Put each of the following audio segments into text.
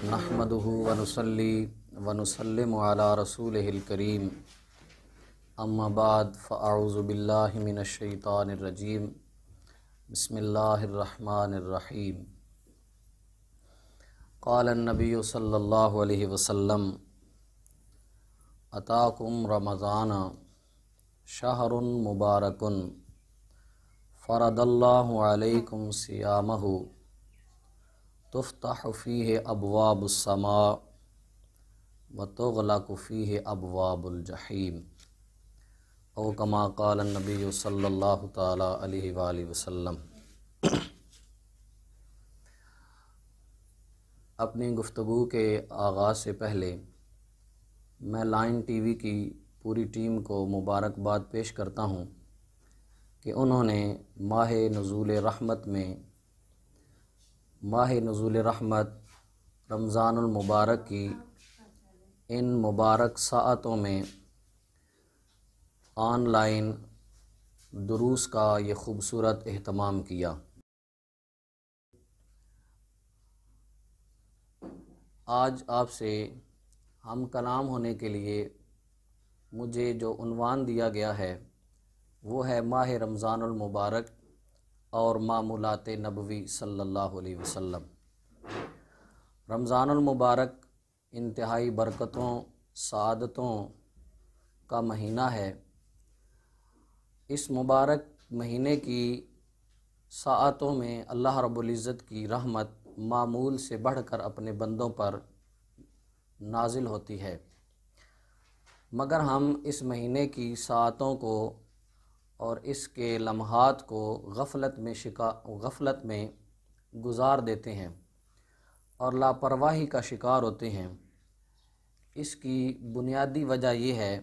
नहमदुहु व नुसल्ली व नुसल्लिमु अला रसूलिहिल करीम अम्मा बाद फ़अऊज़ु बिल्लाहि मिनश शैतानिर रजीम बिस्मिल्लाहिर रहमानिर रहीम। क़ालन नबिय्यु सल्लल्लाहु अलैहि वसल्लम अताकुम रमज़ान शहरुन मुबारकुन फ़रदल्लाहु अलैकुम सियामहु तुफ़्तहु फ़ीहि अबवाबुस समा व तुग़लक़ु फ़ीहि अबवाबुल जहीम औ कमा क़ाल नबी सल्लल्लाहु तआला अलैहि वालैहि वसल्लम। अपनी गुफ्तगू के आगाज़ से पहले मैं लाइन टीवी की पूरी टीम को मुबारकबाद पेश करता हूँ कि उन्होंने माह नुज़ूल रहमत रमज़ानुल मुबारक की इन मुबारक साअतों में ऑनलाइन दुरूस का ये ख़ूबसूरत एहतमाम किया। आज आपसे हम कलाम होने के लिए मुझे जो उन्वान दिया गया है वो है माह रमज़ानुल मुबारक और मामूलात नबवी सल्लल्लाहु अलैहि वसल्लम। रमज़ानुल मुबारक इंतहाई बरकतों सआदतों का महीना है। इस मुबारक महीने की साअतों में अल्लाह रब्बुल इज़्ज़त की रहमत मामूल से बढ़कर अपने बंदों पर नाजिल होती है, मगर हम इस महीने की साअतों को और इसके लम्हात को गफ़लत में गुज़ार देते हैं और लापरवाही का शिकार होते हैं। इसकी बुनियादी वजह यह है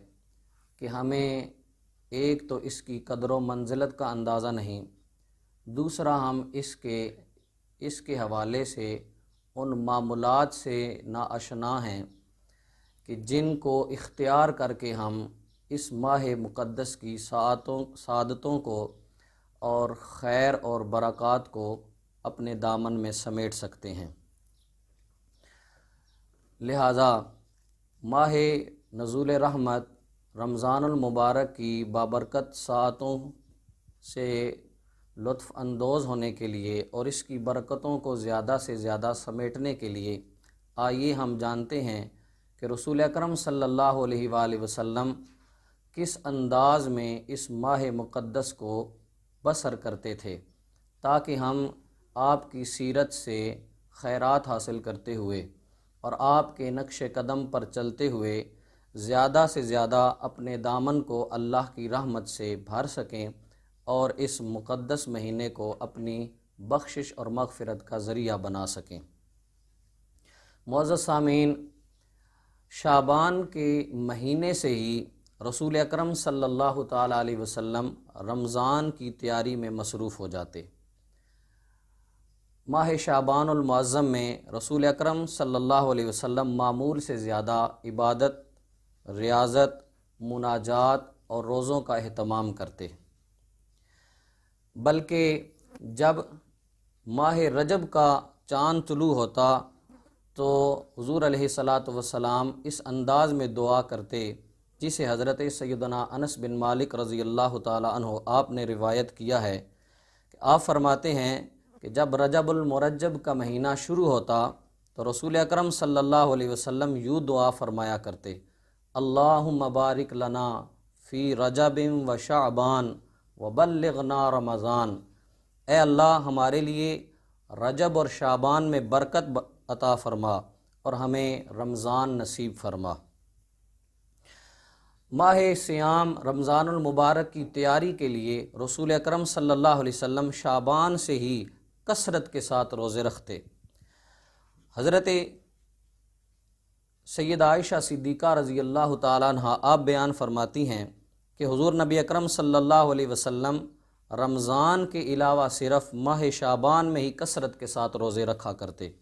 कि हमें एक तो इसकी कदर व मंजिलत का अंदाज़ा नहीं, दूसरा हम इसके हवाले से उन मामूलात से नाआशना हैं कि जिनको इख्तियार करके हम इस माह मुक़द्दस की सादतों को और खैर और बरक़ात को अपने दामन में समेट सकते हैं। लिहाजा माह नुज़ूल रहमत रमज़ानुल मुबारक की बाबरकत साअतों से लुत्फ़ अंदोज़ होने के लिए और इसकी बरकतों को ज़्यादा से ज़्यादा समेटने के लिए आइए हम जानते हैं कि रसूल अकरम सल्लल्लाहु अलैहि वसल्लम किस अंदाज़ में इस माह मुक़द्दस को बसर करते थे, ताकि हम आपकी सीरत से खैरात हासिल करते हुए और आपके नक्श कदम पर चलते हुए ज़्यादा से ज़्यादा अपने दामन को अल्लाह की रहमत से भर सकें और इस मुक़द्दस महीने को अपनी बख्शिश और मग़फ़िरत का ज़रिया बना सकें। मुअज़्ज़ज़ सामीन, शाबान के महीने से ही रसूल अकरम सल्लल्लाहु ताला अलैहि वसल्लम रमज़ान की तैयारी में मसरूफ़ हो जाते। माह शाबानुल मुअज़्ज़म में रसूल अकरम सल्लल्लाहु अलैहि वसल्लम मामूल से ज़्यादा इबादत, रियाज़त, मुनाजात और रोज़ों का एहतमाम करते, बल्कि जब माह रजब का चाँद तुलू होता तो हुज़ूर अलैहिस्सलातु वस्सलाम इस अंदाज़ में दुआ करते जिसे हज़रत सैयदना अनस बिन मालिक रज़ी अल्लाह ताला अन्हु आपने रिवायत किया है कि आप फरमाते हैं कि जब रजबुल मुरज्जब का महीना शुरू होता तो रसूल अकरम सल्लल्लाहु अलैहि वसल्लम यूँ दुआ फरमाया करते, अल्लाहुम्मा बारिक लना फ़ी रजबिन व शाबान व बल्लिगना रमज़ान। ए अल्लाह, हमारे लिए रजब और शाबान में बरकत अता फ़रमा और हमें रमज़ान नसीब फ़रमा। माह सियाम रमज़ानुल मुबारक की तैयारी के लिए रसूल अकरम सल्लल्लाहु अलैहि वसल्लम शाबान से ही कसरत के साथ रोज़े रखते। हज़रत सैयदा आयशा सिद्दीक़ा रज़ी अल्लाह ताला अन्हा आप बयान फरमाती हैं कि हुज़ूर नबी अकरम सल्लल्लाहु अलैहि वसल्लम रमज़ान के अलावा सिर्फ़ माह शाबान में ही कसरत के साथ रोज़े रखा करते।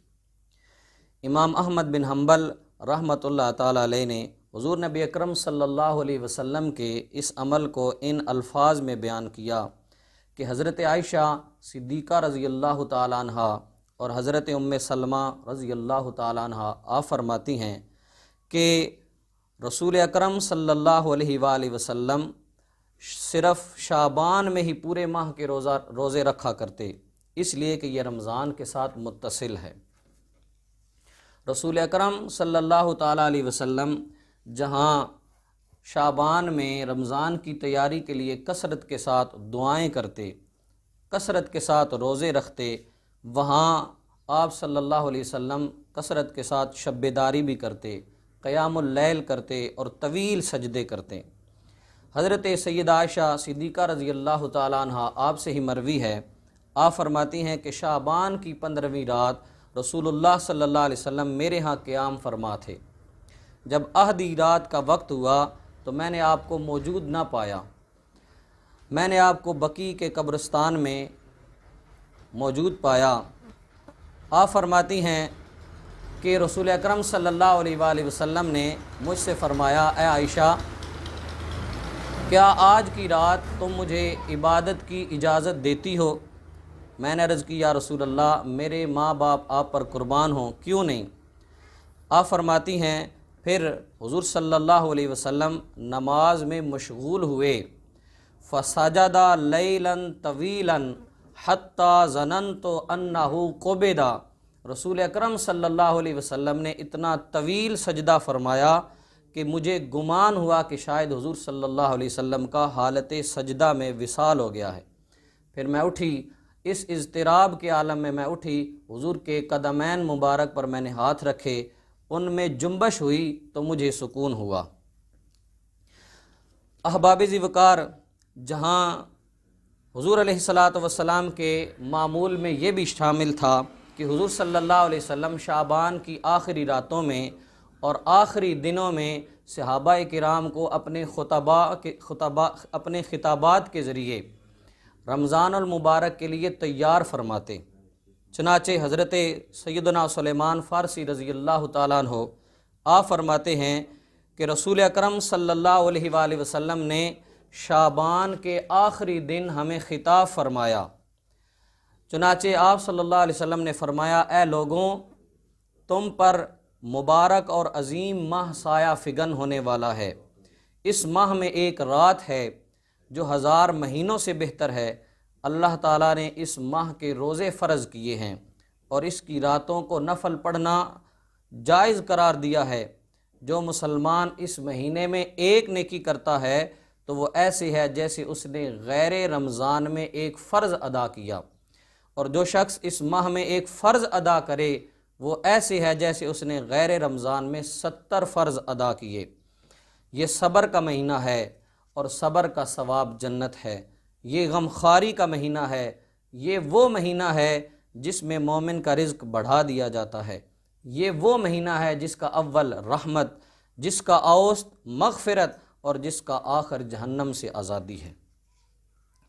इमाम अहमद बिन हम्बल रहमतुल्लाह ताला अलैह ने हुज़ूर नबी अकरम सल्लल्लाहु अलैहि वसल्लम के इस अमल को इन अल्फाज में बयान किया कि हज़रत आयशा सिद्दीक़ा रज़ी अल्लाह ताला अन्हा और हज़रत उम्मे सलमा रज़ी अल्लाह ताला अन्हा आप फरमाती हैं कि रसूल अकरम सल्लल्लाहु अलैहि वसल्लम सिर्फ़ शाबान में ही पूरे माह के रोज़े रखा करते, इसलिए कि यह रमज़ान के साथ मुत्तसिल है। रसूल अकरम सल्लल्लाहु ताला अलैहि वसल्लम जहाँ शाबान में रमज़ान की तैयारी के लिए कसरत के साथ दुआएं करते, कसरत के साथ रोज़े रखते, वहाँ आप सल्लल्लाहु अलैहि वसल्लम कसरत के साथ शब्बेदारी भी करते, क़यामुल लैल करते और तवील सजदे करते। हज़रत सैयदा आयशा सिद्दीक़ा रज़ी अल्लाह ताला अन्हा आपसे ही मरवी है, आप फरमाती हैं कि शाबान की 15वीं रात रसूलुल्लाह सल्लल्लाहु अलैहि वसल्लम मेरे यहाँ क़याम फरमा थे। जब आधी रात का वक्त हुआ तो मैंने आपको मौजूद ना पाया, मैंने आपको बकी के कब्रिस्तान में मौजूद पाया। आप फरमाती हैं कि रसूल अकरम सल्लल्लाहु अलैहि वसल्लम ने मुझसे फ़रमाया, ए आयशा, क्या आज की रात तुम मुझे इबादत की इजाज़त देती हो? मैंने अर्ज़ की, या रसूल अल्लाह, मेरे माँ बाप आप पर कुर्बान हों, क्यों नहीं। आप फरमाती हैं फिर हुज़ूर सल्लल्लाहु अलैहि वसल्लम नमाज में मशगूल हुए, फ़सजदा लैलन तवीलन हत्ता ज़ननतु अन्नहु क़ुबिदा। रसूल अकरम सल्लल्लाहु अलैहि वसल्लम ने इतना तवील सजदा फरमाया कि मुझे गुमान हुआ कि शायद हुज़ूर सल्लल्लाहु अलैहि वसल्लम का हालत सजदा में विसाल हो गया है। फिर मैं उठी, इस इज़्तिराब के आलम में मैं उठी, हुज़ूर के कदमैन मुबारक पर मैंने हाथ रखे, उनमें जुम्बश हुई तो मुझे सुकून हुआ। अहबाब ज़िवकार, जहाँ हुज़ूर अलैहिस्सलातु वस्सलाम के मामूल में ये भी शामिल था कि हुज़ूर सल्लल्लाहु अलैहि वसल्लम शाबान की आखिरी रातों में और आखिरी दिनों में सहाबाए किराम को अपने खिताबात के ज़रिए रमज़ानुल मुबारक के लिए तैयार फरमाते। चनाचे हज़रत सैयदना सुलेमान फ़ारसी रज़ी अल्लाह ताला अन्हु आप फरमाते हैं कि रसूल अकरम सल्लल्लाहु अलैहि वसल्लम ने शाबान के आखिरी दिन हमें खिताब फरमाया। चनाचे आप सल्लल्लाहु अलैहि वसल्लम ने फरमाया, ए लोगों, तुम पर मुबारक और अज़ीम माह साया फिगन होने वाला है। इस माह में एक रात है जो 1000 महीनों से बेहतर है। अल्लाह ताला ने इस माह के रोज़े फ़र्ज़ किए हैं और इसकी रातों को नफल पढ़ना जायज़ करार दिया है। जो मुसलमान इस महीने में एक नेकी करता है तो वो ऐसे है जैसे उसने गैर रमज़ान में एक फ़र्ज़ अदा किया, और जो शख्स इस माह में एक फ़र्ज़ अदा करे वो ऐसे है जैसे उसने गैर रमज़ान में 70 फ़र्ज़ अदा किए। ये सब्र का महीना है और सब्र का सवाब जन्नत है। ये गमखारी का महीना है, ये वो महीना है जिसमें मोमिन का रिज़्क़ बढ़ा दिया जाता है। ये वो महीना है जिसका अव्वल रहमत, जिसका औस्त मग़फ़िरत और जिसका आखिर जहन्नम से आज़ादी है।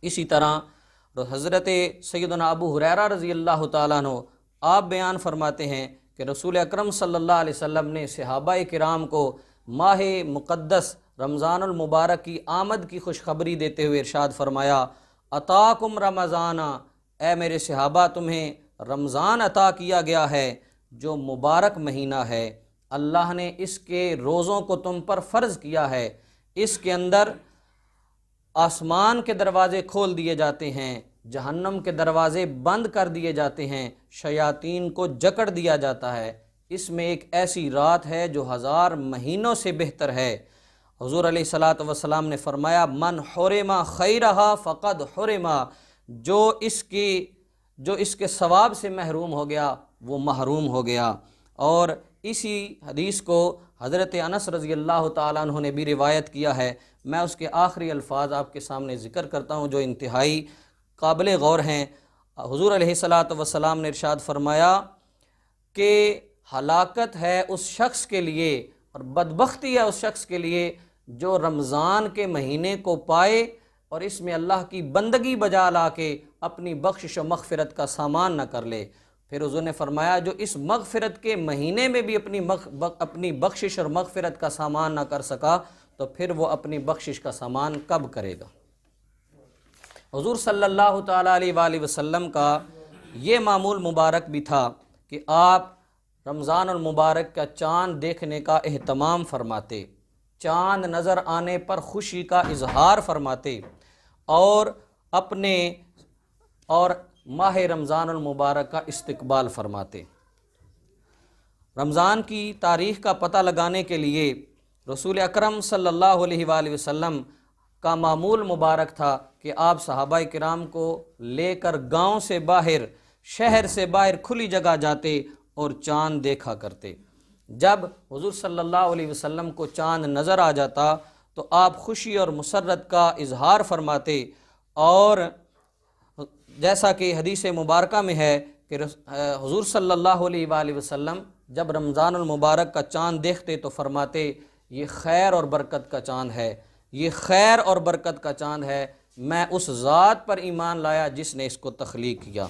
इसी तरह हज़रत सैयदना अबू हुरैरा रज़ी अल्लाह ताला अन्हु आप बयान फरमाते हैं कि रसूल अकरम सल्लल्लाहु अलैहि वसल्लम ने सहाबाए किराम को माह मुक़द्दस रमज़ानुल मुबारक की आमद की खुशखबरी देते हुए इरशाद फरमाया, अताकुम रमज़ाना, ए मेरे सहाबा, तुम्हें रमज़ान अता किया गया है जो मुबारक महीना है। अल्लाह ने इसके रोज़ों को तुम पर फ़र्ज़ किया है। इसके अंदर आसमान के दरवाज़े खोल दिए जाते हैं, जहन्नम के दरवाज़े बंद कर दिए जाते हैं, शयातीन को जकड़ दिया जाता है। इसमें एक ऐसी रात है जो 1000 महीनों से बेहतर है। हुज़ूर अलैहिस्सलातु वस्सलाम ने फरमाया, मन हुरिमा खैरहा फ़क़द हुरिमा, जो इसके सवाब से महरूम हो गया वो महरूम हो गया। और इसी हदीस को हज़रत अनस रज़ी अल्लाह ताला अन्हु ने भी रिवायत किया है। मैं उसके आखिरी अल्फाज आपके सामने ज़िक्र करता हूँ जो इंतहाई काबिल गौर हैं। हुज़ूर अलैहिस्सलातु वस्सलाम ने इरशाद फरमाया कि हलाकत है उस शख्स के लिए और बदबख्ती है उस शख्स के लिए जो रमज़ान के महीने को पाए और इसमें अल्लाह की बंदगी बजा ला के अपनी बख्शिश व मग़फ़िरत का सामान न कर ले। फिर हुज़ूर ने फरमाया, जो इस मग़फ़िरत के महीने में भी अपनी बख्शिश और मग़फ़िरत का सामान न कर सका तो फिर वो अपनी बख्शिश का सामान कब करेगा। हुज़ूर सल्लल्लाहु ताला अलैहि वसल्लम का ये मामूल मुबारक भी था कि आप रमज़ान मुबारक का चाँद देखने का एहतमाम फरमाते, चाँद नज़र आने पर खुशी का इजहार फरमाते और अपने और माह रमज़ान मुबारक का इस्तकबाल फरमाते। रमज़ान की तारीख़ का पता लगाने के लिए रसूल अकरम सल्लल्लाहु अलैहि वसल्लम का मामूल मुबारक था कि आप सहाबा किराम को लेकर गांव से बाहर, शहर से बाहर खुली जगह जाते और चाँद देखा करते। जब हुज़ूर सल्लल्लाहु अलैहि वसल्लम को चाँद नज़र आ जाता तो आप खुशी और मुसर्रत का इजहार फरमाते और जैसा कि हदीस मुबारक में है कि हुज़ूर सल्लल्लाहु अलैहि वसल्लम जब रमज़ान मुबारक का चाँद देखते तो फरमाते, ये खैर और बरकत का चाँद है, ये खैर और बरकत का चाँद है, मैं उस ज़ात पर ईमान लाया जिसने इसको तख्लीक किया।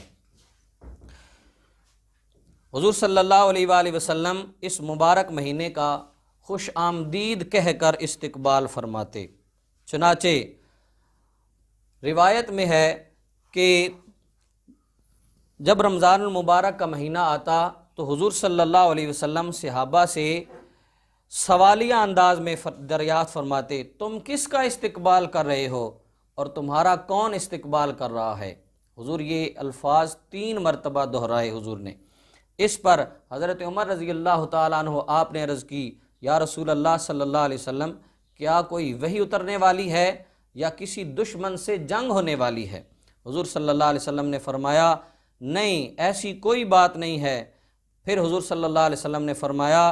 हुज़ूर सल्लल्लाहु अलैहि वसल्लम इस मुबारक महीने का खुश आमदीद कहकर इस्तकबाल फरमाते। चुनाचे रिवायत में है कि जब रमज़ान मुबारक का महीना आता तो हुज़ूर सल्लल्लाहु अलैहि वसल्लम सहाबा से सवालिया अंदाज में दरियाफ़त फरमाते, तुम किसका इस्तकबाल कर रहे हो और तुम्हारा कौन इस्तकबाल कर रहा है। हुज़ूर ये अल्फाज 3 मरतबा दोहराए हुज़ूर ने। इस पर हज़रत उमर रज़ी अल्लाह तआला अन्हु आपने अर्ज़ की, या रसूल अल्लाह सल्लल्लाहु अलैहि वसल्लम, क्या कोई वही उतरने वाली है या किसी दुश्मन से जंग होने वाली है। हुज़ूर सल्लल्लाहु अलैहि वसल्लम ने फरमाया, नहीं, ऐसी कोई बात नहीं है। फिर हुज़ूर सल्लल्लाहु अलैहि वसल्लम ने फरमाया,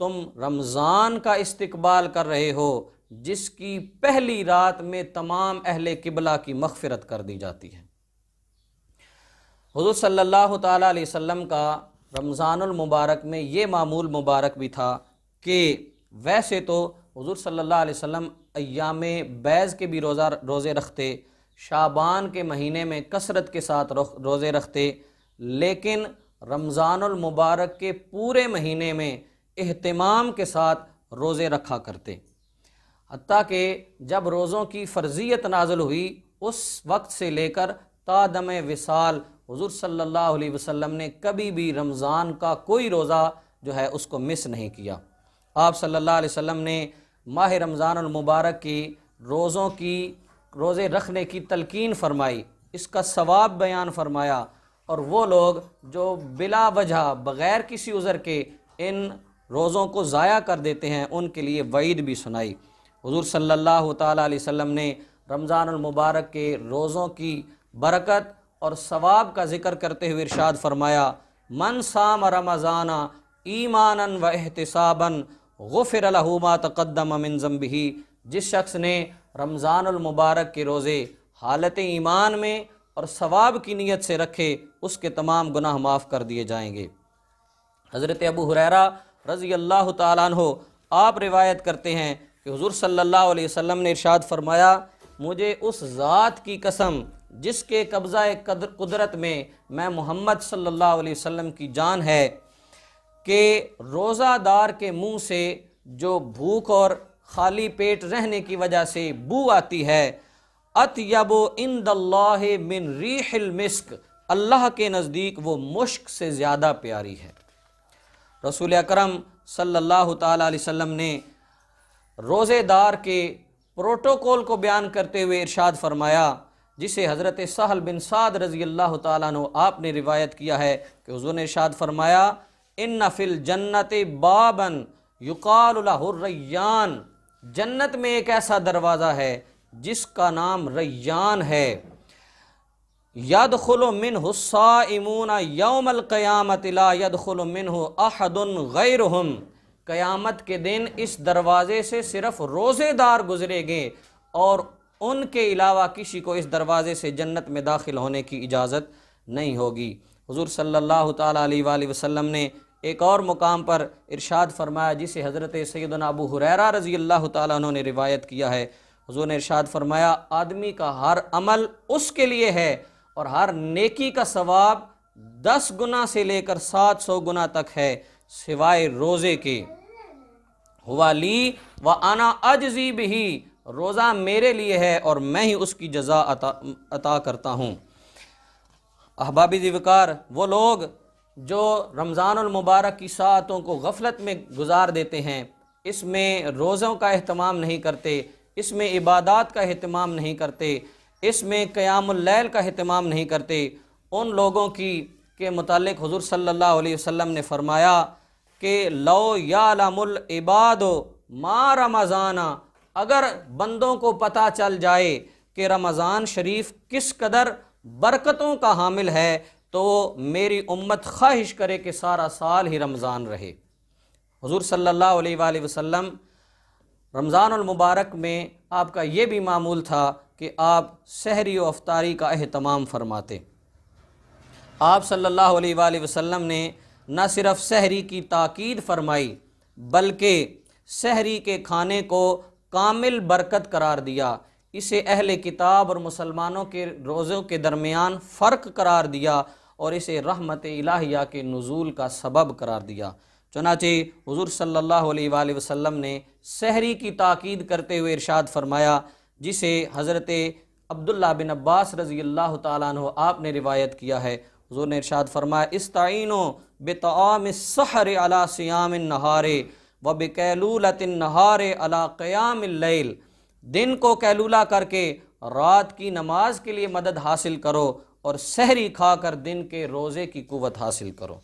तुम रमज़ान का इस्तकबाल कर रहे हो जिसकी पहली रात में तमाम अहले किबला की मग़फ़िरत कर दी जाती है। हुज़ूर सल्लल्लाहु ताला अलैहि वसल्लम का रमज़ानुल मुबारक में ये मामूल मुबारक भी था कि वैसे तो हुज़ूर सल्लल्लाहु अलैहि वसल्लम अय्याम बैज़ के भी रोज़े रखते, शाबान के महीने में कसरत के साथ रोज़े रखते, लेकिन रमज़ानुल मुबारक के पूरे महीने में एहतिमाम के साथ रोज़े रखा करते। हत्ता कि जब रोज़ों की फ़र्ज़ियत नाज़िल हुई उस वक्त से लेकर तादम विसाल हुज़ूर सल्लल्लाहु अलैहि वसल्लम ने कभी भी रमज़ान का कोई रोज़ा जो है उसको मिस नहीं किया। आप सल्लल्लाहु अलैहि वसल्लम ने माह रमज़ानुल मुबारक की रोज़े रखने की तलकीन फरमाई, इसका सवाब बयान फरमाया और वो लोग जो बिला वजह बग़ैर किसी उज़र के इन रोज़ों को ज़ाया कर देते हैं उनके लिए वईद भी सुनाई। हुज़ूर सल्लल्लाहु ताला अलैहि वसल्लम ने रमज़ानुल मुबारक के रोज़ों की बरकत और सवाब का ज़िक्र करते हुए इरशाद फरमाया, मन साम रमज़ाना ईमानन व एहतिसाबन गुफ़िर लहू मा तक़द्दम मिन ज़ंबिही। जिस शख्स ने रमज़ानुल मुबारक के रोज़े हालत ईमान में और सवाब की नीयत से रखे उसके तमाम गुनाह माफ़ कर दिए जाएंगे। हज़रत अबू हुरैरा रज़ी अल्लाह तआला अन्हु आप रिवायत करते हैं कि हुज़ूर सल्लल्लाहु अलैहि वसल्लम ने इरशाद फरमाया, मुझे उस ज़ात की कसम जिसके कब्ज़ा कुदरत में मैं मोहम्मद सल्लल्लाहु अलैहि वसल्लम की जान है कि रोज़ादार के मुंह से जो भूख और खाली पेट रहने की वजह से बू आती है, अतयबु इंदल्लाहि मिन रीहिल मिस्क, अल्लाह के नज़दीक वो मुश्क से ज़्यादा प्यारी है। रसूल अकरम सल्लल्लाहु ताला अलैहि वसल्लम ने रोज़ेदार के प्रोटोकॉल को बयान करते हुए इरशाद फरमाया, जिसे हज़रत सहल बिन साद रज़ी अल्लाह ताला अन्हु आपने रिवायत किया है कि हुज़ूर ने इरशाद फरमाया, इन्ना फिल जन्नति बाबन युक़ालु लहु रय्यान, जन्नत में एक ऐसा दरवाज़ा है जिसका नाम रय्यान है, यदखुलु मिन्हु साइमूना यौमल क़यामति ला यदखुलु मिन्हु अहदुन गैरुहुम, क़यामत के दिन इस दरवाज़े से सिर्फ़ रोज़ेदार गुजरेंगे और उनके अलावा किसी को इस दरवाज़े से जन्नत में दाखिल होने की इजाज़त नहीं होगी। हुज़ूर सल्लल्लाहु ताला अलैहि वसल्लम ने एक और मुकाम पर इरशाद फरमाया जिसे हज़रत सैयदना अबू हुरैरा रज़ी अल्लाह ताला अन्हु ने रिवायत किया है। हुज़ूर ने इरशाद फरमाया, आदमी का हर अमल उसके लिए है और हर नेकी का सवाब 10 गुना से लेकर 700 गुना तक है सिवाय रोज़े के। हुआ ली व आना अजज़ी बिही, रोज़ा मेरे लिए है और मैं ही उसकी जज़ा अता करता हूँ। अहबाबी ज़िवकार, वो लोग जो रमज़ानुल मुबारक की सातों को गफलत में गुजार देते हैं, इसमें रोज़ों का एहतमाम नहीं करते, इसमें इबादात का एहतमाम नहीं करते, इसमें क़यामुल लैल का एहतमाम नहीं करते, उन लोगों की के मुतालिक हुज़ूर सल्लल्लाहु अलैहि वसल्लम ने फ़रमाया कि लो यालमुल इबादो मा रमज़ाना, अगर बंदों को पता चल जाए कि रमज़ान शरीफ किस कदर बरकतों का हामिल है, तो मेरी उम्मत ख्वाहिश करे कि सारा साल ही रमज़ान रहे। हुज़ूर सल्लल्लाहु अलैहि वसल्लम रमज़ानुल मुबारक में आपका ये भी मामूल था कि आप सहरी व अफ्तारी का एहतमाम फरमाते। आप सल्लल्लाहु अलैहि वसल्लम ने न सिर्फ सहरी की ताकीद फरमाई, बल्कि सहरी के खाने को कामिल बरकत करार दिया। इसे अहले किताब और मुसलमानों के रोज़ों के दरमियान फ़र्क करार दिया और इसे रहमत इलाहिया के नुज़ूल का सबब करार दिया। चुनाचे हुज़ूर सल्लल्लाहु अलैहि वसल्लम ने सहरी की ताकीद करते हुए इरशाद फरमाया, जिसे हज़रत अब्दुल्ला बिन अब्बास रज़ी अल्लाह तआला अन्हु आपने रिवायत किया है। हुज़ूर ने इरशाद फरमाया, इस्ताईनो बितआमिस सहर अला सियामिन नहारे व बिकैलूलतिन नहारे अला क़यामिल लैल, दिन को कैलूला करके रात की नमाज के लिए मदद हासिल करो और सहरी खाकर दिन के रोज़े की कुव्वत हासिल करो।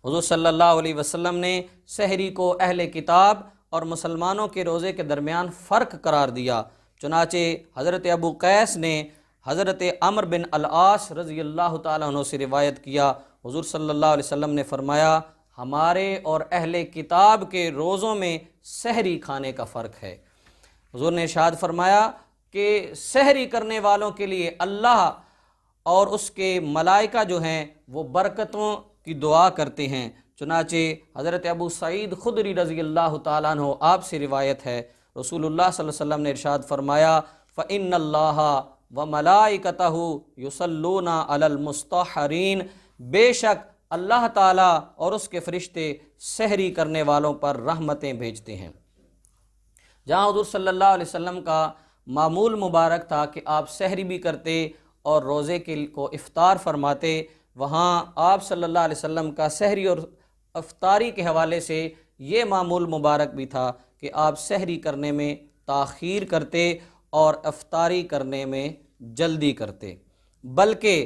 हुज़ूर सल्लल्लाहु अलैहि वसल्लम ने सहरी को अहले किताब और मुसलमानों के रोज़े के दरमियान फ़र्क करार दिया। चुनाचे हज़रत अबू कैस ने हज़रत अम्र बिन अल-आस रज़ी अल्लाह तआला अन्हु से रिवायत किया, हुज़ूर सल्लल्लाहु अलैहि वसल्लम ने फ़रमाया, हमारे और अहले किताब के रोज़ों में सहरी खाने का फ़र्क है। हुज़ूर ने इरशाद फरमाया कि सहरी करने वालों के लिए अल्लाह और उसके मलाइका जो हैं वो बरकतों की दुआ करते हैं। चुनाचे हज़रत अबू सईद खुदरी रज़ी अल्लाह तआला अन्हु आपसे रिवायत है, रसूलुल्लाह सल्लल्लाहु अलैहि वसल्लम ने इरशाद फरमाया, फ़इन्नल्लाह व मलाइकतहु युसल्लूना अलल मुस्तहरीन, बेशक अल्लाह ताला और उसके फ़रिश्ते सहरी करने वालों पर रहमतें भेजते हैं। जहाँ हुज़ूर सल्लल्लाहु अलैहि वसल्लम का मामूल मुबारक था कि आप सहरी भी करते और रोज़े के को इफ्तार फरमाते, वहाँ आप सल्लल्लाहु अलैहि वसल्लम का सहरी और इफ्तारी के हवाले से ये मामूल मुबारक भी था कि आप सहरी करने में ताख़ीर करते और इफ्तारी करने में जल्दी करते। बल्कि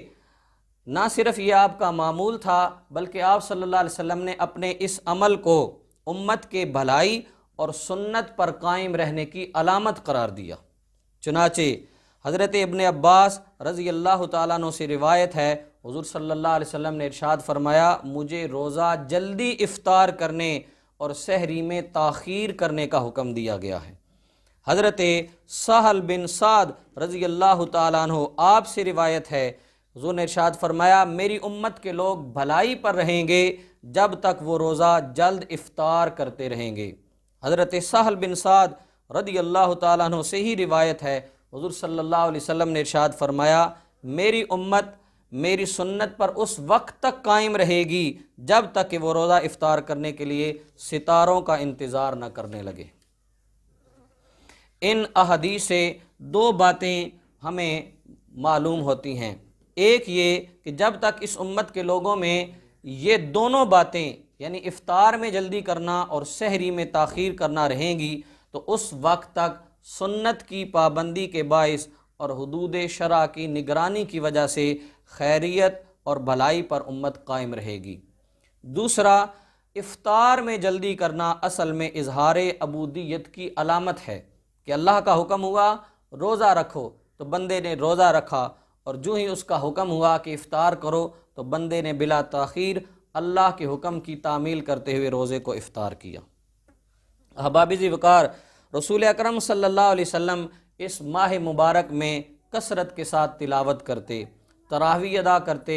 ना सिर्फ ये आपका मामूल था, बल्कि आप सल्लल्लाहु अलैहि वसल्लम ने अपने इस अमल को उम्मत के भलाई और सुन्नत पर कायम रहने की अलामत करार दिया। चुनाचे हज़रत इब्ने अब्बास रज़ी अल्लाह तआला अन्हु से रिवायत है, हुज़ूर सल्लल्लाहु अलैहि वसल्लम ने इरशाद फरमाया, मुझे रोज़ा जल्दी इफ्तार करने और सहरी में ताख़ीर करने का हुक्म दिया गया है। हज़रत सहल बिन साद रज़ी अल्लाह तआला अन्हु आपसे रिवायत है, हुज़ूर ने इरशाद फरमाया, मेरी उम्मत के लोग भलाई पर रहेंगे जब तक वो रोज़ा जल्द इफ्तार करते रहेंगे। हज़रत सहल बिन साद रज़ी अल्लाह तआला अन्हु से ही रिवायत है, हुज़ूर सल्लल्लाहु अलैहि वसल्लम ने इरशाद फरमाया, मेरी उम्मत मेरी सुन्नत पर उस वक्त तक कायम रहेगी जब तक कि वो रोज़ा इफ्तार करने के लिए सितारों का इंतज़ार न करने लगे। इन अहदीस से दो बातें हमें मालूम होती हैं। एक ये कि जब तक इस उम्मत के लोगों में ये दोनों बातें यानी इफ्तार में जल्दी करना और सहरी में ताख़ीर करना रहेंगी, तो उस वक्त तक सुन्नत की पाबंदी के बाइस और हुदूद शरा की निगरानी की वजह से खैरियत और भलाई पर उम्मत कायम रहेगी। दूसरा, इफ्तार में जल्दी करना असल में इजहार अबूदियत की अलामत है कि अल्लाह का हुक्म हुआ रोज़ा रखो तो बंदे ने रोज़ा रखा, और जो ही उसका हुक्म हुआ कि इफ्तार करो तो बंदे ने बिला ताख़ीर अल्लाह के हुक्म की तामील करते हुए रोज़े को इफ्तार किया। अहबाब ज़िवकार, रसूल अकरम सल्लल्लाहु अलैहि वसल्लम इस माह मुबारक में कसरत के साथ तिलावत करते, तरावीह अदा करते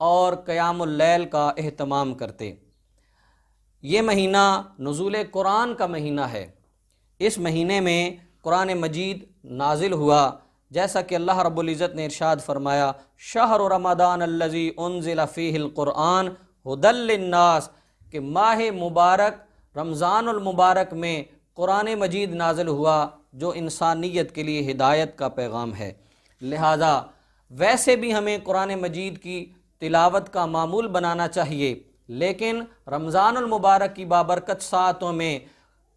और क़यामुल लैल का एहतमाम करते। ये महीना नुज़ूल कुरान का महीना है। इस महीने में कुरान मजीद नाजिल हुआ, जैसा कि अल्लाह रब्बुल इज़्ज़त ने इरशाद फरमाया, शहर रमदान अल्लज़ी उन्ज़िला फ़ीहिल कुरान हुदल लिन्नास, कि माह मुबारक रमज़ानुल मुबारक में कुरान मजीद नाजिल हुआ जो इंसानियत के लिए हिदायत का पैगाम है। लिहाजा वैसे भी हमें कुरान मजीद की तिलावत का मामूल बनाना चाहिए, लेकिन रमज़ानुल मुबारक की बाबरकत सातों में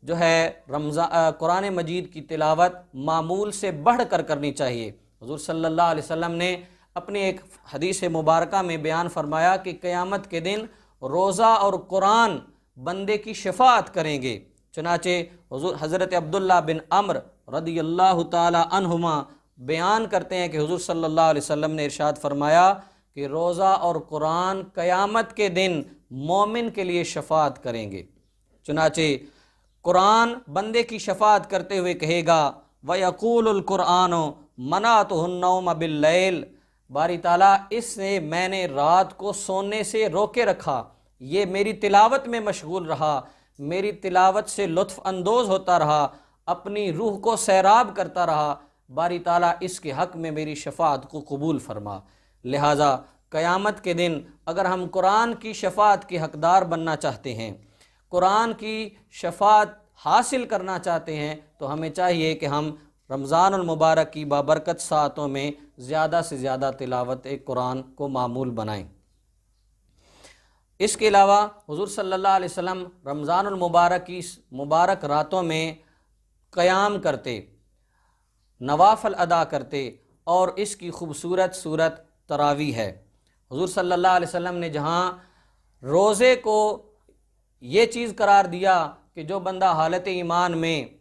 जो है कुरान मजीद की तिलावत मामूल से बढ़ कर करनी चाहिए। हुज़ूर सल्लल्लाहु अलैहि वसल्लम ने अपनी एक हदीस मुबारका में बयान फरमाया कि क़यामत के दिन रोज़ा और कुरान बंदे की शफ़ाअत करेंगे। चुनाचे हुज़ूर हज़रत अब्दुल्ला बिन अम्र रदियल्लाहु ताला अन्हुमा बयान करते हैं कि हुज़ूर सल्लल्लाहु अलैहि वसल्लम ने इरशाद फरमाया कि रोज़ा और कुरान क़यामत के दिन मोमिन के लिए शफ़ाअत करेंगे। चुनाचे कुरान बंदे की शफ़ाअत करते हुए कहेगा, वयक़ूलुल कुरान मनातुहुन्नौम बिल्लैल, बारी ताला इसने मैंने रात को सोने से रोके रखा, ये मेरी तिलावत में मशगूल रहा, मेरी तिलावत से लुत्फ़ अंदोज़ होता रहा, अपनी रूह को सैराब करता रहा, बारी ताला इसके हक़ में मेरी शफ़ाअत को कबूल फरमा। लिहाजा क़यामत के दिन अगर हम कुरान की शफ़ाअत के हक़दार बनना चाहते हैं, कुरान की शफ़ाअत हासिल करना चाहते हैं, तो हमें चाहिए कि हम रमज़ानुल मुबारक की बाबरकत सातों में ज़्यादा से ज़्यादा तिलावत कुरान को मामूल बनाएं। इसके अलावा हुज़ूर सल्लल्लाहु अलैहि वसल्लम रमज़ानुल मुबारक की मुबारक रातों में क़याम करते, नवाफ़िल अदा करते, और इसकी खूबसूरत सूरत तरावी है। हुज़ूर सल्लल्लाहु अलैहि वसल्लम ने जहाँ रोज़े को ये चीज़ करार दिया कि जो बंदा हालत ईमान में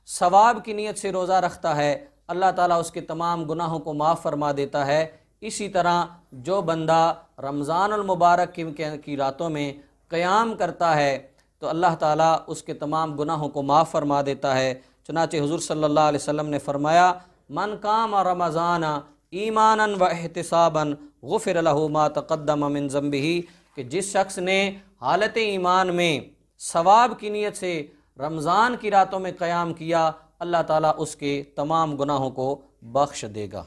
सवाब की नीयत से रोज़ा रखता है, अल्लाह ताला उसके तमाम गुनाहों को माफ़ फरमा देता है, इसी तरह जो बंदा रमज़ानुल मुबारक की रातों में क़याम करता है तो अल्लाह ताला उसके तमाम गुनाहों को माफ़ फरमा देता है। चुनाचे हुज़ूर सल्लल्लाहु अलैहि वसल्लम ने फरमाया, मन काम रमज़ाना ईमानन व एहतिसाबन गुफ़िर लहू मा तक़द्दम मिन ज़ंबिही, कि जिस शख्स ने हालत ईमान में सवाब की नीयत से रमज़ान की रातों में क़याम किया, अल्लाह ताला उसके तमाम गुनाहों को बख्श देगा।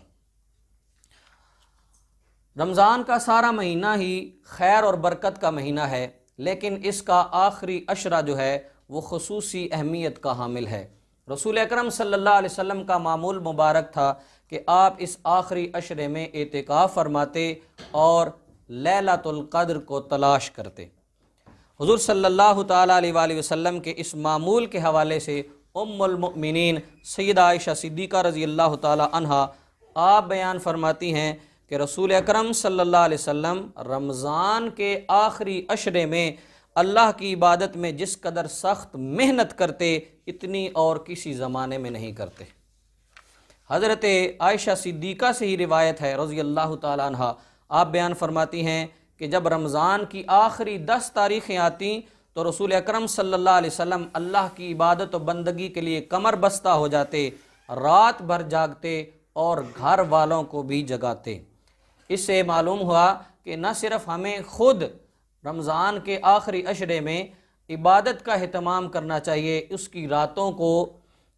रमज़ान का सारा महीना ही खैर और बरकत का महीना है, लेकिन इसका आखिरी अशरा जो है वो खुसूसी अहमियत का हामिल है। रसूल अकरम सल्लल्लाहु अलैहि वसल्लम का मामूल मुबारक था कि आप इस आखिरी अशरे में एतिकाफ़ फरमाते और लैलतुल क़द्र को तलाश करते। हुज़ूर सल्लल्लाहु ताला अलैहि वसल्लम के इस मामूल के हवाले से उम्मुल मुमिनीन सय्यदा आयशा सिद्दीक़ा रज़ियल्लाहु ताला अन्हा आप बयान फरमाती हैं कि रसूल अकरम सल्लल्लाहु अलैहि वसल्लम रमज़ान के आखिरी अशरे में अल्लाह की इबादत में जिस कदर सख्त मेहनत करते, इतनी और किसी ज़माने में नहीं करते। हज़रत आयशा सिद्दीक़ा से ही रिवायत है रज़ियल्लाहु ताला अन्हा, आप बयान फरमाती हैं कि जब रमज़ान की आखिरी 10 तारीख़ें आती तो रसूल अकरम सल्लल्लाहु अलैहि वसल्लम अल्लाह की इबादत और बंदगी के लिए कमर बस्ता हो जाते, रात भर जागते और घर वालों को भी जगाते। इससे मालूम हुआ कि न सिर्फ़ हमें ख़ुद रमज़ान के आखिरी अशरे में इबादत का एहतमाम करना चाहिए, उसकी रातों को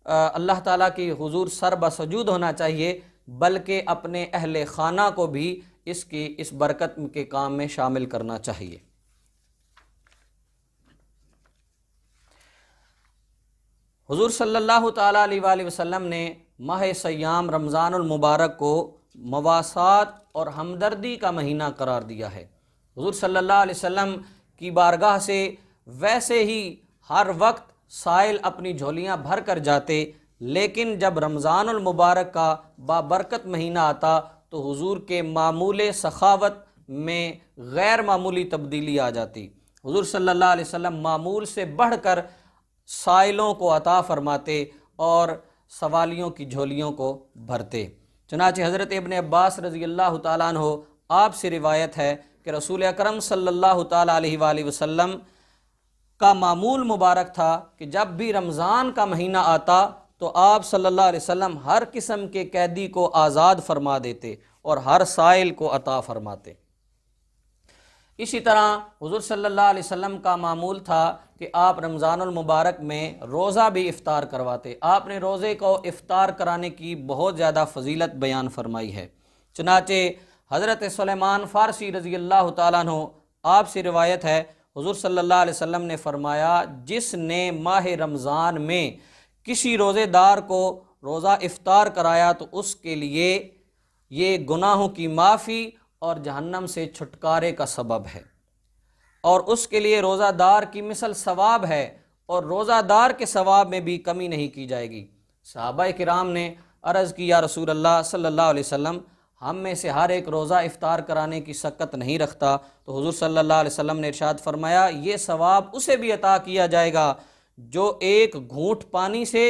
अल्लाह ताला की हुजूर सर बसजूद होना चाहिए, बल्कि अपने अहले खाना को भी इस बरकत के काम में शामिल करना चाहिए। हुजूर सल्लल्लाहु ताला अलैहि वसल्लम ने माह सय्याम रमज़ानुल मुबारक को मवासात और हमदर्दी का महीना करार दिया है। हुजूर सल्लल्लाहु अलैहि वसल्लम की बारगाह से वैसे ही हर वक्त साइल अपनी झोलियां भर कर जाते, लेकिन जब रमज़ानुल मुबारक का बाबरकत महीना आता तो हुजूर के मामूल सखावत में गैर मामूली तब्दीली आ जाती। हुजूर सल्लल्लाहु अलैहि वसल्लम मामूल से बढ़कर साइलों को अता फरमाते और सवालियों की झोलियों को भरते। चुनाचे हज़रत इब्न अब्बास रज़ियल्लाहु ताला अन्हु आपसे रिवायत है कि रसूल अकरम सल्लल्लाहु ताला अलैहि वसल्लम का मामूल मुबारक था कि जब भी रमज़ान का महीना आता तो आप सल्लल्लाहु अलैहि वसल्लम हर किस्म के कैदी को आज़ाद फरमा देते और हर साइल को अता फरमाते। इसी तरह हुजूर सल्लल्लाहु अलैहि वसल्लम का मामूल था कि आप रमज़ानुल मुबारक में रोज़ा भी इफ़्तार करवाते। आपने रोज़े को इफ़्तार कराने की बहुत ज़्यादा फजीलत बयान फरमाई है। चुनाचे हज़रत सुलेमान फ़ारसी रज़ियल्लाहु ताला अन्हु आपसे रिवायत है, हुजूर सल्लल्लाहु अलैहि वसल्लम ने फरमाया, जिसने माह रमज़ान में किसी रोज़ेदार को रोज़ा इफ़्तार कराया तो उसके लिए ये गुनाहों की माफ़ी और जहन्नम से छुटकारे का सबब है, और उसके लिए रोज़ादार की मिसल सवाब है, और रोज़ादार के सवाब में भी कमी नहीं की जाएगी। सहाबाए किराम ने अर्ज़ की, या रसूल अल्लाह सल्लल्लाहु अलैहि वसल्लम, हम में से हर एक रोज़ा इफ्तार कराने की सकत नहीं रखता। तो हुज़ूर सल्लल्लाहु अलैहि वसल्लम ने इरशाद फरमाया, ये सवाब उसे भी अता किया जाएगा जो एक घूंट पानी से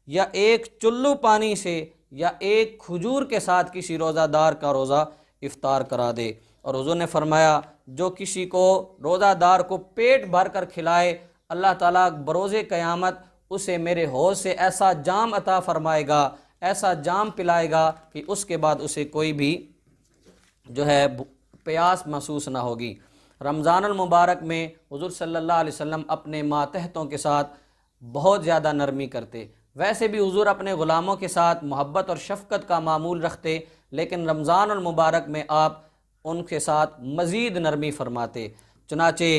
या एक चुल्लू पानी से या एक खजूर के साथ किसी रोज़ादार का रोज़ा इफ्तार करा दे। और हुज़ूर ने फरमाया, जो किसी को रोज़ादार को पेट भर कर खिलाए, अल्लाह ताला बरोज़े क़यामत उसे मेरे हौज़ से ऐसा जाम अता फरमाएगा, ऐसा जाम पिलाएगा कि उसके बाद उसे कोई भी जो है प्यास महसूस ना होगी। रमज़ानुल मुबारक में हुज़ूर सल्लल्लाहु अलैहि वसल्लम अपने मातहतों के साथ बहुत ज़्यादा नरमी करते। वैसे भी हुज़ूर अपने ग़ुलामों के साथ मोहब्बत और शफ़क़त का मामूल रखते, लेकिन रमज़ानुल मुबारक में आप उनके साथ मज़ीद नरमी फरमाते। चुनाचे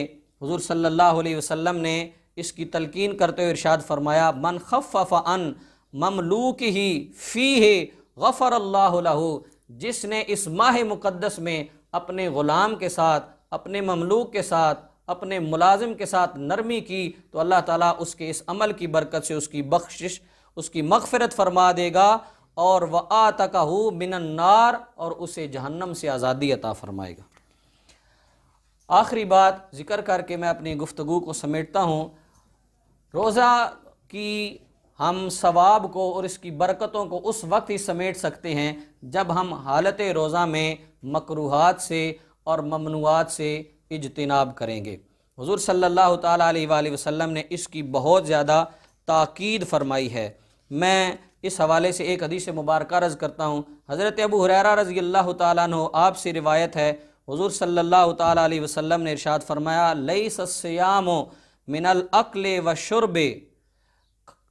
हुज़ूर सल्लल्लाहु अलैहि वसल्लम ने इसकी तलकीन करते हुए इरशाद फरमाया, मन खफ़फ़ अन ममलूकिही फ़ीहि गफ़रल्लाहु लहू, जिसने इस माह मुक़द्दस में अपने ग़ुलाम के साथ, अपने ममलूक के साथ, अपने मुलाजिम के साथ नरमी की, तो अल्लाह ताला उसके इस अमल की बरकत से उसकी बख्शिश, उसकी मग़फ़िरत फरमा देगा, और व आतकहू मिनन नार, और उसे जहन्नम से आज़ादी अता फरमाएगा। आखिरी बात ज़िक्र करके मैं अपनी गुफ्तगू को समेटता हूँ। रोज़ा की हम सवाब को और इसकी बरकतों को उस वक्त ही समेट सकते हैं जब हम हालत रोज़ा में मकरूहात से और ममनुआत से इज्तिनाब करेंगे। हुज़ूर सल्लल्लाहु ताला अलैहि वसल्लम ने इसकी बहुत ज़्यादा ताकीद फरमाई है। मैं इस हवाले से एक हदीस मुबारक अर्ज़ करता हूँ। हज़रत अबू हुरैरा रज़ी अल्लाह ताला अन्हु आपसे रिवायत है, हुज़ूर सल्लल्लाहु ताला अलैहि वसल्लम ने इरशाद फरमाया, लैस सियामु मिनल अक्ल व शुर्बे,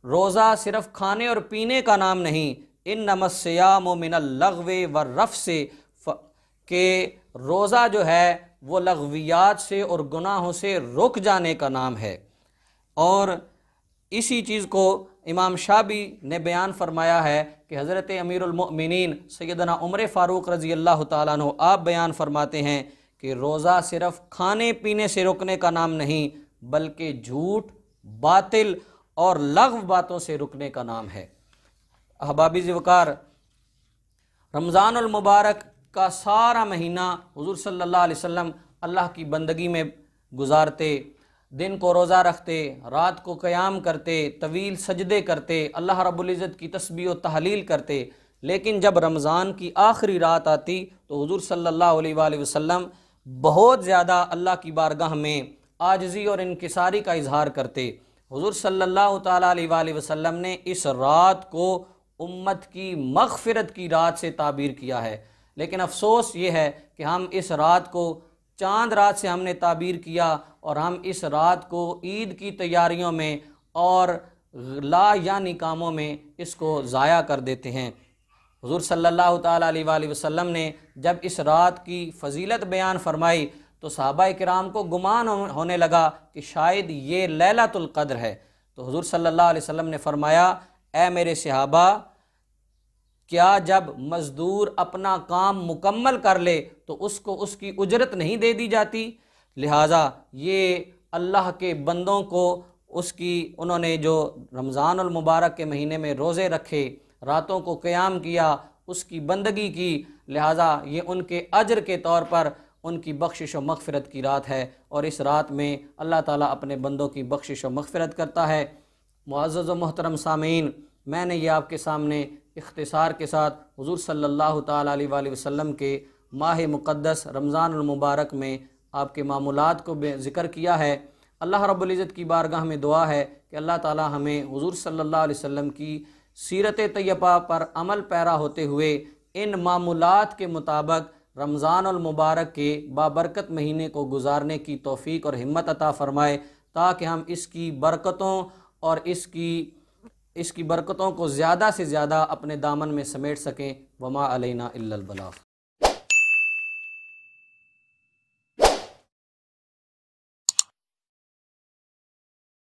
रोज़ा सिर्फ खाने और पीने का नाम नहीं, इन्नमस सियामु मिनल लग़्वे व रफ़ से, के रोज़ा जो है वो लग़वियात से और गुनाहों से रुक जाने का नाम है। और इसी चीज़ को इमाम शाबी ने बयान फरमाया है कि हज़रत अमीरुल मोमिनीन सैयदना उमर फ़ारूक रज़ी अल्लाह ताला अन्हु आप बयान फरमाते हैं कि रोज़ा सिर्फ खाने पीने से रुकने का नाम नहीं, बल्कि झूठ, बातिल और लग़्व बातों से रुकने का नाम है। अहबाबी ज़िवकार, रमज़ानुल मुबारक का सारा महीना हुज़ूर सल्लल्लाहु अलैहि वसल्लम अल्लाह की बंदगी में गुजारते, दिन को रोज़ा रखते, रात को क़याम करते, तवील सजदे करते, अल्लाह रब्बुल इज़्ज़त की तस्बीह और तहलील करते। लेकिन जब रमज़ान की आखिरी रात आती तो हुज़ूर सल्लल्लाहु अलैहि वसल्लम बहुत ज़्यादा अल्लाह की बारगाह में आजिज़ी और इनकिसारी का इजहार करते। हुज़ूर सल्लल्लाहु ताला अलैहि वसल्लम ने इस रात को उम्मत की मग़फ़िरत की रात से ताबीर किया है। लेकिन अफसोस ये है कि हम इस रात को चांद रात से हमने ताबीर किया, और हम इस रात को ईद की तैयारियों में और ला यानी कामों में इसको ज़ाया कर देते हैं। हुज़ूर सल्लल्लाहु ताला अलैहि वसल्लम ने जब इस रात की फ़जीलत बयान फरमाई तो सहाबाए किराम को गुमान होने लगा कि शायद ये लैलतुल क़द्र है। तो हुज़ूर सल्लल्लाहु अलैहि वसल्लम ने फरमाया, ए मेरे सहाबा, क्या जब मज़दूर अपना काम मुकम्मल कर ले तो उसको उसकी उजरत नहीं दे दी जाती? लिहाजा ये अल्लाह के बंदों को उसकी, उन्होंने जो रमज़ानुल मुबारक के महीने में रोज़े रखे, रातों को क़याम किया, उसकी बंदगी की, लिहाजा ये उनके अजर के तौर पर उनकी बख्शिश व मग़फ़िरत की रात है। और इस रात में अल्लाह ताला अपने बंदों की बख्शिश व मग़फ़िरत करता है। मुअज़्ज़ज़ व मोहतरम सामीन, मैंने ये आपके सामने इख्तिसार के साथ हुज़ूर सल्लल्लाहु ताला अलैहि वसल्लम के माह मुक़द्दस रमज़ानुल मुबारक में आपके मामूलात को ज़िक्र किया है। अल्लाह रब्बुल इज़्ज़त की बारगाह में दुआ है कि अल्लाह ताला हमें हुज़ूर सल्लल्लाहु अलैहि वसल्लम की सीरत तैयबा पर अमल पैरा होते हुए इन मामूलात के मुताबिक रमज़ानुल मुबारक के बाबरकत महीने को गुजारने की तौफ़ीक़ और हिम्मत अता फ़रमाए, ताकि हम इसकी बरकतों और इसकी बरकतों को ज़्यादा से ज़्यादा अपने दामन में समेट सकें। वमा अलैना इल्लल बलाग़।